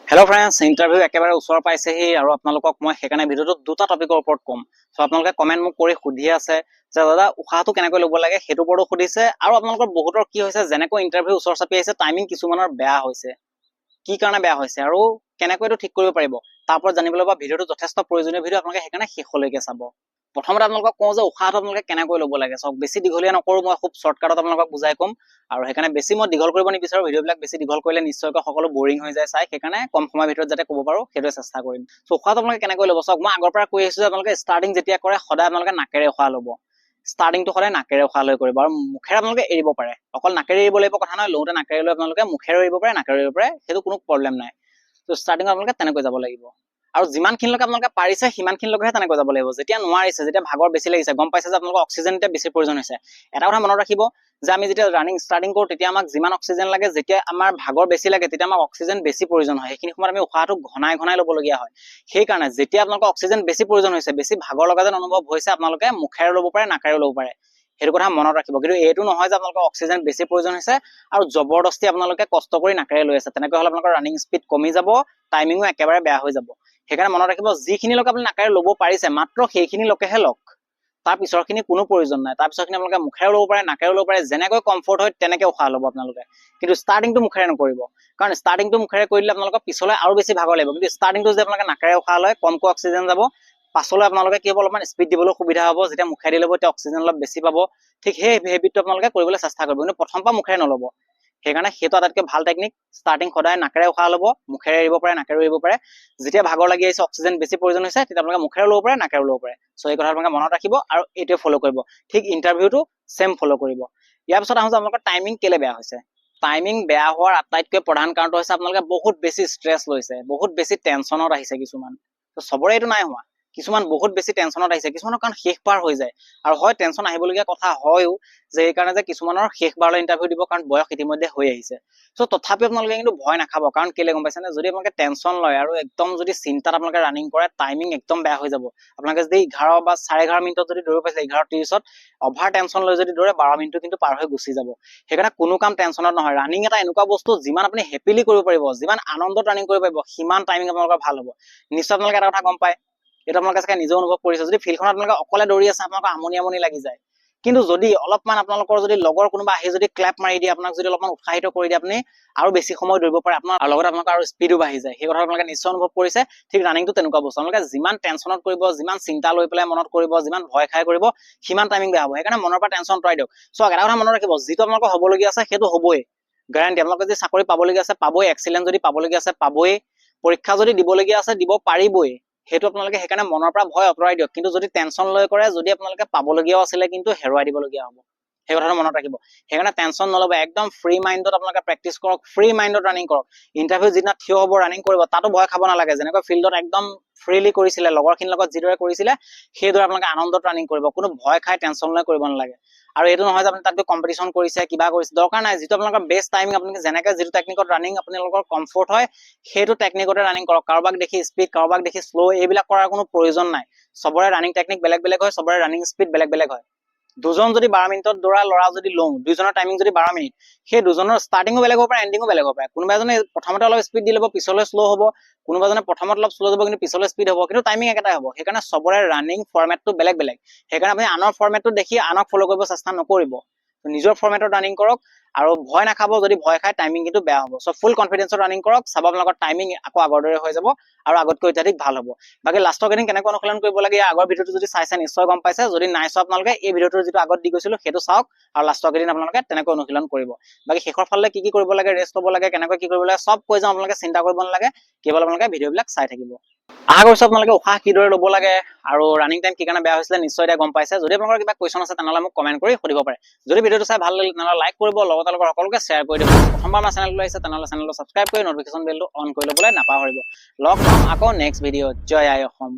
Hello' friends, interview একেবাৰে ওচৰ পাইছেহি আৰু আপোনালোকক মই সেইকাৰণে ভিডিঅ'টোত দুটা টপিকৰ ওপৰত ক'ম। চ' আপোনালোকে কমেণ্ট মোক কৰি সুধি আছে যে দাদা উশাহটো কেনেকৈ ল'ব লাগে সেইটো ওপৰতো সুধিছে, আৰু আপোনালোকৰ বহুতৰ কি হৈছে, যেনেকৈ ইণ্টাৰভিউ ওচৰ চাপি আহিছে টাইমিং কিছুমানৰ বেয়া হৈছে। কি কাৰণে বেয়া হৈছে আৰু কেনেকৈ এইটো ঠিক কৰিব পাৰিব তাৰ ওপৰত জানিবলৈ বা ভিডিঅ'টো যথেষ্ট প্ৰয়োজনীয় ভিডিঅ', আপোনালোকে সেইকাৰণে শেষলৈকে চাব। প্ৰথমতে আপোনালোকক কওঁ যে উশাহটো আপোনালোকে কেনেকৈ ল'ব লাগে। চাওক, বেছি দীঘলীয়া নকৰোঁ, মই খুব শ্বৰ্টকাটত আপোনালোকক বুজাই ক'ম, আৰু সেইকাৰণে বেছি মই দীঘল কৰিব নিবিচাৰোঁ। ভিডিঅ'বিলাক বেছি দীঘল কৰিলে নিশ্চয়কৈ সকলো বৰিং হৈ যায় চাই, সেইকাৰণে কম সময়ৰ ভিতৰত যাতে ক'ব পাৰোঁ সেইটোৱে চেষ্টা কৰিম। চ' উশাহটো আপোনালোকে কেনেকৈ ল'ব, চাওক মই আগৰ পৰা কৈ আহিছোঁ যে আপোনালোকে ষ্টাৰ্টিং যেতিয়া কৰে সদায় আপোনালোকে নাকেৰে উশাহ ল'ব। ষ্টাৰ্টিংটো সদায় নাকেৰে উশাহ লৈ কৰিব, আৰু মুখেৰে আপোনালোকে এৰিব পাৰে। অকল নাকেৰে এৰিব লাগিব কথা নহয়, লওঁতে নাকেৰে লৈ আপোনালোকে মুখেৰে এৰিব পাৰে, নাকেৰে এৰিব পাৰে, সেইটো কোনো প্ৰব্লেম নাই। ত' ষ্টাৰ্টিঙত আপোনালোকে তেনেকৈ যাব লাগিব, আৰু যিমানখিনিলৈকে আপোনালোকে পাৰিছে সিমানখিনিলৈকেহে তেনেকৈ যাব লাগিব। যেতিয়া নোৱাৰিছে, যেতিয়া ভাগৰ বেছি লাগিছে, গম পাইছে যে আপোনালোকৰ অক্সিজেন এতিয়া বেছি প্ৰয়োজন হৈছে, এটা কথা মনত ৰাখিব যে আমি যেতিয়া ৰানিং ষ্টাৰ্টিং কৰোঁ তেতিয়া আমাক যিমান অক্সিজেন লাগে, যেতিয়া আমাৰ ভাগৰ বেছি লাগে তেতিয়া আমাক অক্সিজেন বেছি প্ৰয়োজন হয়। সেইখিনি সময়ত আমি উশাহটো ঘনাই ঘনাই ল'বলগীয়া হয়। সেইকাৰণে যেতিয়া আপোনালোকৰ অক্সিজেন বেছি প্ৰয়োজন হৈছে, বেছি ভাগৰ লগা যেন অনুভৱ হৈছে, আপোনালোকে মুখেৰে ল'ব পাৰে, নাকেৰে ল'ব পাৰে, সেইটো কথা মনত ৰাখিব। কিন্তু এইটো নহয় যে আপোনালোকৰ অক্সিজেন বেছি প্ৰয়োজন হৈছে আৰু জবৰদস্তি আপোনালোকে কষ্ট কৰি নাকেৰে লৈ আছে, তেনেকৈ হ'লে আপোনালোকৰ ৰানিং স্পীড কমি যাব, টাইমিঙো একেবাৰে বেয়া হৈ যাব। সেইকাৰণে মনত ৰাখিব, যিখিনিলৈকে আপুনি নাকেৰে ল'ব পাৰিছে মাত্ৰ সেইখিনিলৈকেহে লওক, তাৰ পিছৰখিনি কোনো প্ৰয়োজন নাই। তাৰ পিছৰখিনি আপোনালোকে মুখেৰে ল'ব পাৰে, নাকেৰে ল'ব পাৰে, যেনেকৈ কমফৰ্ট হয় তেনেকৈ উশাহ ল'ব আপোনালোকে। কিন্তু ষ্টাৰ্টিংটো মুখেৰে নকৰিব, কাৰণ ষ্টাৰ্টিংটো মুখেৰে কৰি দিলে আপোনালোকৰ পিছলৈ আৰু বেছি ভাগৰ লাগিব। কিন্তু ষ্টাৰ্টিংটো যদি আপোনালোকে নাকেৰে উশাহ লয়, কমকৈ অক্সিজেন যাব, পাছলৈ আপোনালোকে কি হ'ব, অলপমান স্পীড দিবলৈ সুবিধা হ'ব। যেতিয়া মুখেৰে ল'ব তেতিয়া অক্সিজেন অলপ বেছি পাব। ঠিক সেই হেবিটটো আপোনালোকে কৰিবলৈ চেষ্টা কৰিব, কিন্তু প্ৰথম পৰা মুখেৰে নল'ব। সেইকাৰণে সেইটো আটাইতকৈ ভাল টেকনিক। ষ্টাৰ্টিং সদায় নাকেৰে উশাহ ল'ব, মুখেৰে এৰিব পাৰে, নাকেৰে এৰিব পাৰে। যেতিয়া ভাগৰ লাগি আহিছে, অক্সিজেন বেছি প্ৰয়োজন হৈছে, তেতিয়া আপোনালোকে মুখেৰে ল'ব পাৰে, নাকেৰে ল'ব পাৰে। চ' এই কথা আপোনালোকে মনত ৰাখিব আৰু এইটোৱে ফ'ল' কৰিব। ঠিক ইণ্টাৰভিউটো চেম ফ'ল' কৰিব। ইয়াৰ পিছত আহোঁ যে আপোনালোকৰ টাইমিং কেলে বেয়া হৈছে। টাইমিং বেয়া হোৱাৰ আটাইতকৈ প্ৰধান কাৰণটো হৈছে আপোনালোকে বহুত বেছি ষ্ট্ৰেছ লৈছে, বহুত বেছি টেনশ্যনত আহিছে কিছুমান। তো চবৰে এইটো নাই হোৱা, কিছুমান বহুত বেছি টেনশ্যনত আহিছে, কিছুমানৰ কাৰণ শেষ বাৰ হৈ যায়। আৰু হয়, টেনশ্যন আহিবলগীয়া কথা হয়ও, যে এইকাৰণে যে কিছুমানৰ শেষবাৰলৈ ইণ্টাৰভিউ দিব, কাৰণ বয়স ইতিমধ্যে হৈ আহিছে। চ' তথাপিও আপোনালোকে কিন্তু ভয় নাখাব, কাৰণ কেলে গম পাইছেনে, যদি আপোনালোকে টেনশ্যন লয় আৰু একদম যদি চিন্তাত আপোনালোকে ৰানিং কৰে, টাইমিং একদম বেয়া হৈ যাব। আপোনালোকে যদি 11 বা 11:30 মিনিটত যদি দৌৰিব পাইছে, 11:30ত অভাৰ টেনশ্যন লৈ যদি দৌৰে, 12 মিনিটটো কিন্তু পাৰ হৈ গুচি যাব। সেইকাৰণে কোনো কাম টেনশ্যনত নহয়। ৰানিং এটা এনেকুৱা বস্তু, যিমান আপুনি হেপিলি কৰিব পাৰিব, যিমান আনন্দত ৰানিং কৰিব পাৰিব, সিমান টাইমিং আপোনালোকৰ ভাল হ'ব। নিশ্চয় আপোনালোকে এটা কথা গম পায়, এইটো আপোনালোকে চাগে নিজে অনুভৱ কৰিছে, যদি ফিল্ডখনত আপোনালোকে অকলে দৌৰি আছে, আপোনালোকৰ আমনি আমনি লাগি যায়। কিন্তু যদি অলপমান আপোনালোকৰ যদি লগৰ কোনোবা আহি যদি ক্লেপ মাৰি দিয়ে, আপোনাক যদি অলপমান উৎসাহিত কৰি দিয়ে, আপুনি আৰু বেছি সময় দৌৰিব পাৰে, আপোনাৰ আৰু লগতে আপোনালোকৰ আৰু স্পীডো বাঢ়ি যায়। সেই কথা আপোনালোকে নিশ্চয় অনুভৱ কৰিছে। ঠিক ৰানিংটো তেনেকুৱা বস্তু, আপোনালোকে যিমান টেনশ্যনত কৰিব, যিমান চিন্তা লৈ পেলাই মনত কৰিব, যিমান ভয় খাই কৰিব, সিমান টাইমিং বেয়া হ'ব। সেইকাৰণে মনৰ পৰা টেনশ্যন আঁতৰাই দিয়ক। চাওক, এটা কথা মনত ৰাখিব, যিটো আপোনালোকৰ হ'বলগীয়া আছে সেইটো হ'বই, গেৰাণ্টি। আপোনালোকে যদি চাকৰি পাবলগীয়া আছে পাবই, এক্সিলেণ্ট যদি পাবলগীয়া আছে পাবই, পৰীক্ষা যদি দিবলগীয়া আছে দিব পাৰিবই। সেইটো আপোনালোকে সেইকাৰণে মনৰ পৰা ভয় আঁতৰাই দিয়ক। কিন্তু যদি টেনশ্যন লৈ কৰে, যদি আপোনালোকে পাবলগীয়াও আছিলে কিন্তু হেৰুৱাই দিবলগীয়া হ'ব, সেই কথাটো মনত ৰাখিব। সেইকাৰণে টেনশ্যন নল'ব, একদম ফ্ৰী মাইণ্ডত আপোনালোকে প্ৰেক্টিচ কৰক, ফ্ৰী মাইণ্ডত ৰানিং কৰক। ইণ্টাৰভিউ যিদিনা থিয় হ'ব, ৰানিং কৰিব, তাতো ভয় খাব নালাগে। যেনেকৈ ফিল্ডত একদম ফ্ৰীলি কৰিছিলে, লগৰখিনিৰ লগত যিদৰে কৰিছিলে, সেইদৰে আপোনালোকে আনন্দত ৰানিং কৰিব, কোনো ভয় খাই টেনশ্যন লৈ কৰিব নালাগে। আৰু এইটো নহয় যে আপুনি তাত কম্পিটিশ্যন কৰিছে, কিবা কৰিছে, দৰকাৰ নাই। যিটো আপোনালোকৰ বেষ্ট টাইমিং, আপোনালোকে যেনেকৈ যিটো টেকনিকত ৰানিং আপোনালোকৰ কমফৰ্ট হয়, সেইটো টেকনিকতে ৰানিং কৰক। কাৰোবাক দেখি স্পীড, কাৰোবাক দেখি শ্ল', এইবিলাক কৰাৰ কোনো প্ৰয়োজন নাই। চবৰে ৰানিং টেকনিক বেলেগ বেলেগ হয়, চবৰে ৰানিং স্পীড বেলেগ বেলেগ হয়। দুজন যদি 12 মিনিটত দৌৰা ল'ৰা যদি লওঁ, দুইজনৰ টাইমিং যদি 12 মিনিট, সেই দুজনৰ ষ্টাৰ্টিঙো বেলেগ হ'ব পাৰে, এণ্ডিঙো বেলেগ হ'ব পাৰে। কোনোবা এজনে প্ৰথমতে অলপ স্পীড দি ল'ব, পিছলৈ শ্ল' হ'ব, কোনোবা এজনে প্ৰথমত অলপ শ্ল' যাব, কিন্তু পিছলৈ স্পীড হ'ব, কিন্তু টাইমিং একেটাই হ'ব। সেইকাৰণে চবৰে ৰানিং ফৰ্মেটটো বেলেগ বেলেগ। সেইকাৰণে আপুনি আনৰ ফৰ্মেটটো দেখি আনক ফ'ল' কৰিব চেষ্টা নকৰিব, নিজৰ ফৰ্মেটত ৰানিং কৰক, আৰু ভয় নাখাব। যদি ভয় খায় টাইমিং কিন্তু বেয়া হ'ব। চ' ফুল কনফিডেন্সত ৰানিং কৰক, চাব আপোনালোকৰ টাইমিং আকৌ আগৰ দৰে হৈ যাব, আৰু আগতকৈ অত্যাধিক ভাল হ'ব। বাকী লাষ্টৰ কেইদিন কেনেকৈ অনুশীলন কৰিব লাগে, আগৰ ভিডিঅ'টো যদি চাইছে নিশ্চয় গম পাইছে। যদি নাই চোৱা আপোনালোকে এই ভিডিঅ'টোৰ যিটো আগত দি গৈছিলোঁ সেইটো চাওক, আৰু লাষ্টৰ কেইদিন আপোনালোকে তেনেকৈ অনুশীলন কৰিব। বাকী শেষৰ ফালে কি কৰিব লাগে, ৰেষ্ট ল'ব লাগে, কেনেকৈ কি কৰিব লাগে, চব কৈ যাওঁ, আপোনালোকে চিন্তা কৰিব নালাগে, কেৱল আপোনালোকে ভিডিঅ'বিলাক চাই থাকিব। আশা কৰিছোঁ আপোনালোকে উশাহ কিদৰে ল'ব লাগে আৰু ৰানিং টাইম কি কাৰণে বেয়া হৈছিলে নিশ্চয় এতিয়া গম পাইছে। যদি আপোনালোকৰ কিবা কুৱেশ্যন আছে তেনেহ'লে মোক কমেণ্ট কৰি সুধিব পাৰে। যদি ভিডিঅ'টো চাই ভাল লাগিল তেনেহ'লে লাইক কৰিব, লগতে সকলোকে শ্বেয়াৰ কৰি দিব। প্ৰথমবাৰ আমাৰ চেনেললৈ আহিছে তেনেহ'লে চেনেলটো ছাবস্ক্ৰাইব কৰি নটিফিকেশ্যন বেলটো অন কৰি ল'বলৈ নাপাহৰিব। লগ পাম আকৌ নেক্সট ভিডিঅ'ত। জয় আই অসম।